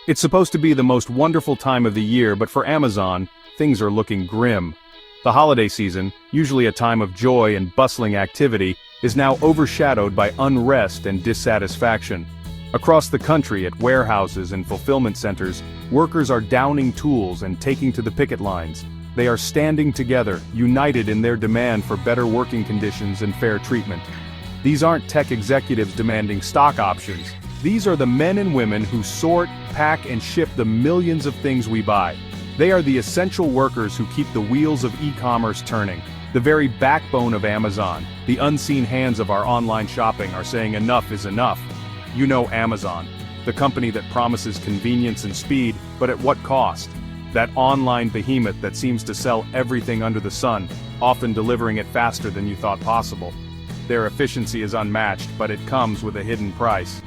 It's supposed to be the most wonderful time of the year, but for Amazon, things are looking grim. The holiday season, usually a time of joy and bustling activity, is now overshadowed by unrest and dissatisfaction. Across the country, at warehouses and fulfillment centers, workers are downing tools and taking to the picket lines. They are standing together, united in their demand for better working conditions and fair treatment. These aren't tech executives demanding stock options. These are the men and women who sort, pack, and ship the millions of things we buy. They are the essential workers who keep the wheels of e-commerce turning. The very backbone of Amazon, the unseen hands of our online shopping, are saying enough is enough. You know Amazon, the company that promises convenience and speed, but at what cost? That online behemoth that seems to sell everything under the sun, often delivering it faster than you thought possible. Their efficiency is unmatched, but it comes with a hidden price.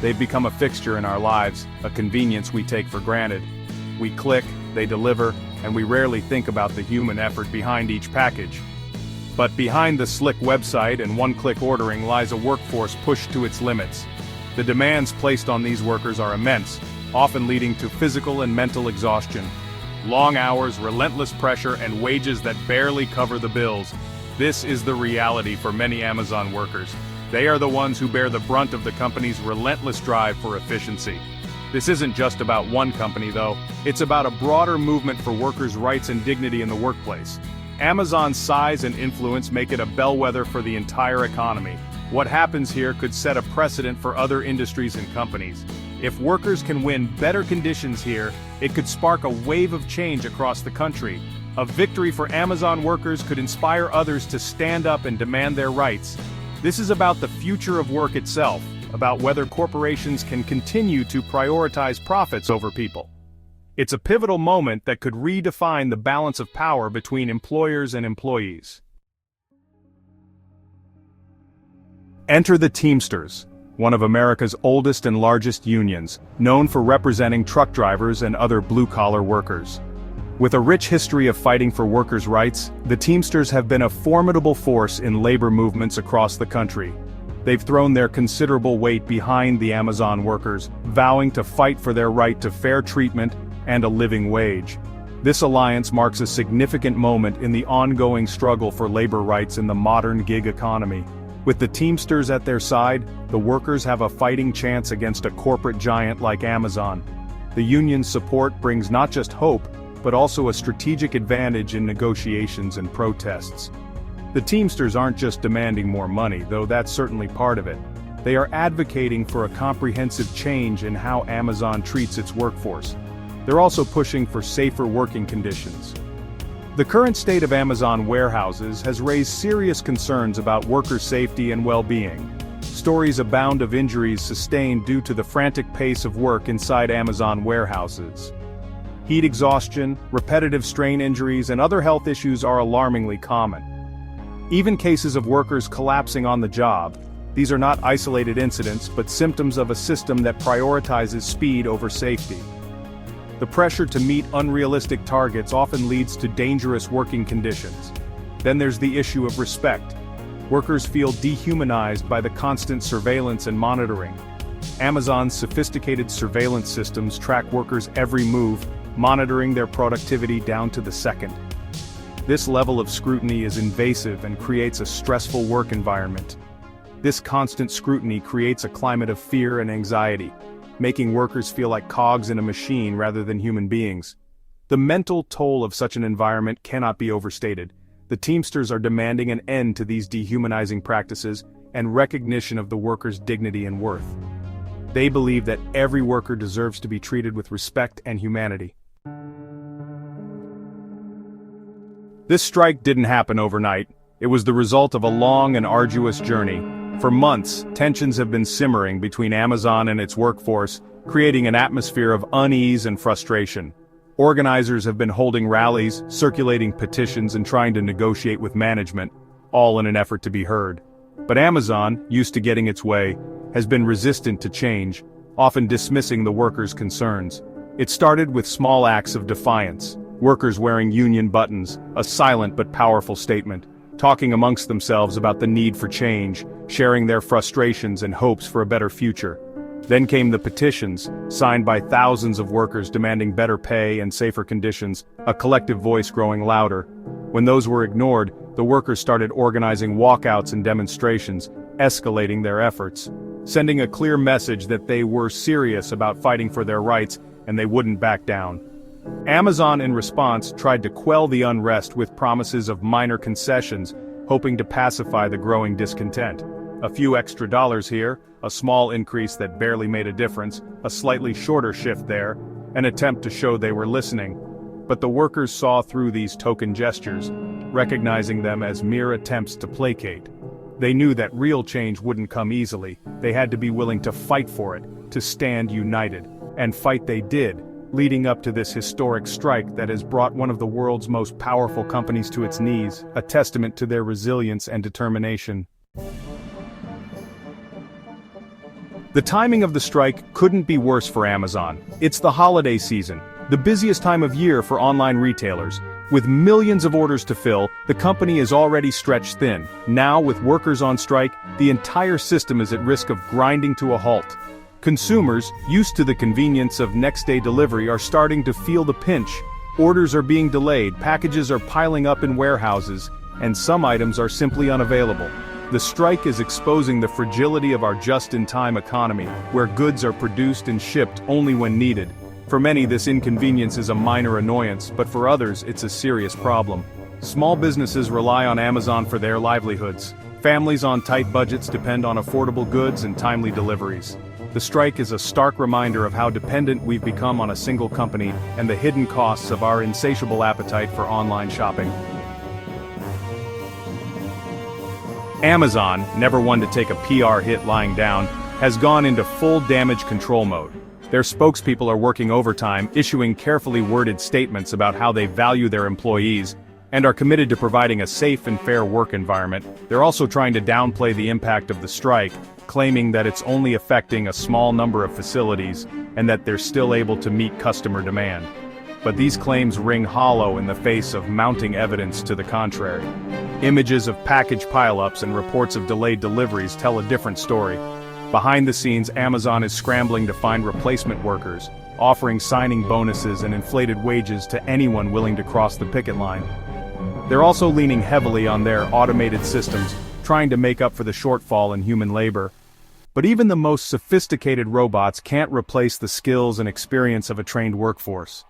They've become a fixture in our lives, a convenience we take for granted. We click, they deliver, and we rarely think about the human effort behind each package. But behind the slick website and one-click ordering lies a workforce pushed to its limits. The demands placed on these workers are immense, often leading to physical and mental exhaustion. Long hours, relentless pressure, and wages that barely cover the bills. This is the reality for many Amazon workers. They are the ones who bear the brunt of the company's relentless drive for efficiency. This isn't just about one company though, it's about a broader movement for workers' rights and dignity in the workplace. Amazon's size and influence make it a bellwether for the entire economy. What happens here could set a precedent for other industries and companies. If workers can win better conditions here, it could spark a wave of change across the country. A victory for Amazon workers could inspire others to stand up and demand their rights. This is about the future of work itself, about whether corporations can continue to prioritize profits over people. It's a pivotal moment that could redefine the balance of power between employers and employees. Enter the Teamsters, one of America's oldest and largest unions, known for representing truck drivers and other blue-collar workers. With a rich history of fighting for workers' rights, the Teamsters have been a formidable force in labor movements across the country. They've thrown their considerable weight behind the Amazon workers, vowing to fight for their right to fair treatment and a living wage. This alliance marks a significant moment in the ongoing struggle for labor rights in the modern gig economy. With the Teamsters at their side, the workers have a fighting chance against a corporate giant like Amazon. The union's support brings not just hope, but also a strategic advantage in negotiations and protests. The Teamsters aren't just demanding more money, though that's certainly part of it. They are advocating for a comprehensive change in how Amazon treats its workforce. They're also pushing for safer working conditions. The current state of Amazon warehouses has raised serious concerns about worker safety and well-being. Stories abound of injuries sustained due to the frantic pace of work inside Amazon warehouses. Heat exhaustion, repetitive strain injuries, and other health issues are alarmingly common. Even cases of workers collapsing on the job, these are not isolated incidents but symptoms of a system that prioritizes speed over safety. The pressure to meet unrealistic targets often leads to dangerous working conditions. Then there's the issue of respect. Workers feel dehumanized by the constant surveillance and monitoring. Amazon's sophisticated surveillance systems track workers' every move, monitoring their productivity down to the second. This level of scrutiny is invasive and creates a stressful work environment. This constant scrutiny creates a climate of fear and anxiety, making workers feel like cogs in a machine rather than human beings. The mental toll of such an environment cannot be overstated. The Teamsters are demanding an end to these dehumanizing practices and recognition of the workers' dignity and worth. They believe that every worker deserves to be treated with respect and humanity. This strike didn't happen overnight. It was the result of a long and arduous journey. For months, tensions have been simmering between Amazon and its workforce, creating an atmosphere of unease and frustration. Organizers have been holding rallies, circulating petitions, and trying to negotiate with management, all in an effort to be heard. But Amazon, used to getting its way, has been resistant to change, often dismissing the workers' concerns. It started with small acts of defiance. Workers wearing union buttons, a silent but powerful statement, talking amongst themselves about the need for change, sharing their frustrations and hopes for a better future. Then came the petitions, signed by thousands of workers demanding better pay and safer conditions, a collective voice growing louder. When those were ignored, the workers started organizing walkouts and demonstrations, escalating their efforts, sending a clear message that they were serious about fighting for their rights and they wouldn't back down. Amazon, in response, tried to quell the unrest with promises of minor concessions, hoping to pacify the growing discontent. A few extra dollars here, a small increase that barely made a difference, a slightly shorter shift there, an attempt to show they were listening. But the workers saw through these token gestures, recognizing them as mere attempts to placate. They knew that real change wouldn't come easily. They had to be willing to fight for it, to stand united. And fight they did, leading up to this historic strike that has brought one of the world's most powerful companies to its knees, a testament to their resilience and determination. The timing of the strike couldn't be worse for Amazon. It's the holiday season, the busiest time of year for online retailers. With millions of orders to fill, the company is already stretched thin. Now, with workers on strike, the entire system is at risk of grinding to a halt. Consumers, used to the convenience of next-day delivery, are starting to feel the pinch. Orders are being delayed, packages are piling up in warehouses, and some items are simply unavailable. The strike is exposing the fragility of our just-in-time economy, where goods are produced and shipped only when needed. For many, this inconvenience is a minor annoyance, but for others, it's a serious problem. Small businesses rely on Amazon for their livelihoods. Families on tight budgets depend on affordable goods and timely deliveries. The strike is a stark reminder of how dependent we've become on a single company and the hidden costs of our insatiable appetite for online shopping. Amazon, never one to take a PR hit lying down, has gone into full damage control mode. Their spokespeople are working overtime, issuing carefully worded statements about how they value their employees and are committed to providing a safe and fair work environment. They're also trying to downplay the impact of the strike, claiming that it's only affecting a small number of facilities and that they're still able to meet customer demand. But these claims ring hollow in the face of mounting evidence to the contrary. Images of package pileups and reports of delayed deliveries tell a different story. Behind the scenes, Amazon is scrambling to find replacement workers, offering signing bonuses and inflated wages to anyone willing to cross the picket line. They're also leaning heavily on their automated systems, trying to make up for the shortfall in human labor. But even the most sophisticated robots can't replace the skills and experience of a trained workforce.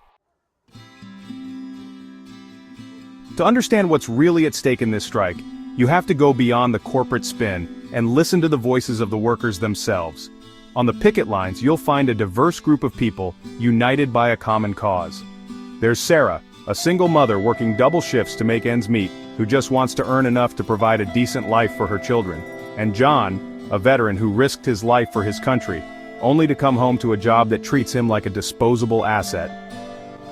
To understand what's really at stake in this strike, you have to go beyond the corporate spin and listen to the voices of the workers themselves. On the picket lines, you'll find a diverse group of people united by a common cause. There's Sarah, a single mother working double shifts to make ends meet, who just wants to earn enough to provide a decent life for her children. And John, a veteran who risked his life for his country, only to come home to a job that treats him like a disposable asset.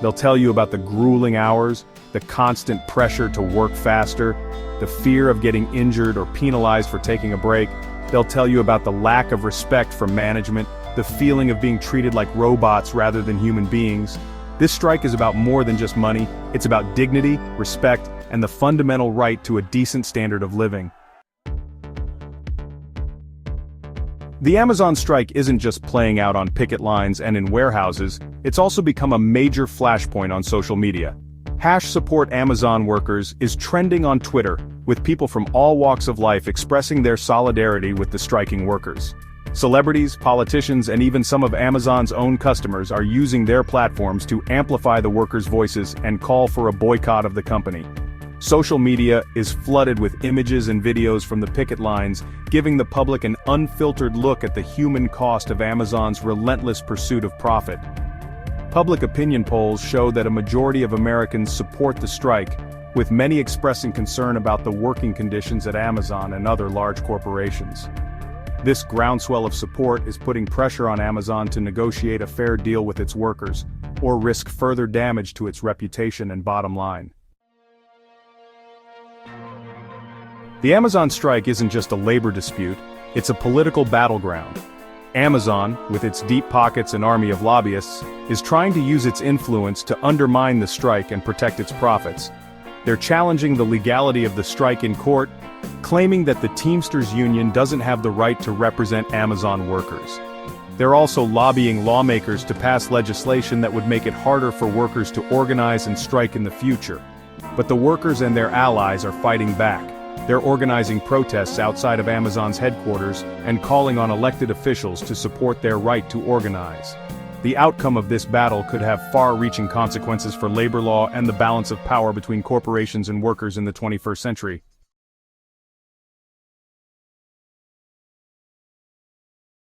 They'll tell you about the grueling hours, the constant pressure to work faster, the fear of getting injured or penalized for taking a break. They'll tell you about the lack of respect from management, the feeling of being treated like robots rather than human beings. This strike is about more than just money. It's about dignity, respect, and the fundamental right to a decent standard of living. The Amazon strike isn't just playing out on picket lines and in warehouses, it's also become a major flashpoint on social media. #support Amazon workers is trending on Twitter, with people from all walks of life expressing their solidarity with the striking workers. Celebrities, politicians, and even some of Amazon's own customers are using their platforms to amplify the workers' voices and call for a boycott of the company. Social media is flooded with images and videos from the picket lines, giving the public an unfiltered look at the human cost of Amazon's relentless pursuit of profit. Public opinion polls show that a majority of Americans support the strike, with many expressing concern about the working conditions at Amazon and other large corporations. This groundswell of support is putting pressure on Amazon to negotiate a fair deal with its workers, or risk further damage to its reputation and bottom line. The Amazon strike isn't just a labor dispute, it's a political battleground. Amazon, with its deep pockets and army of lobbyists, is trying to use its influence to undermine the strike and protect its profits. They're challenging the legality of the strike in court, claiming that the Teamsters union doesn't have the right to represent Amazon workers. They're also lobbying lawmakers to pass legislation that would make it harder for workers to organize and strike in the future. But the workers and their allies are fighting back. They're organizing protests outside of Amazon's headquarters and calling on elected officials to support their right to organize. The outcome of this battle could have far-reaching consequences for labor law and the balance of power between corporations and workers in the 21st century.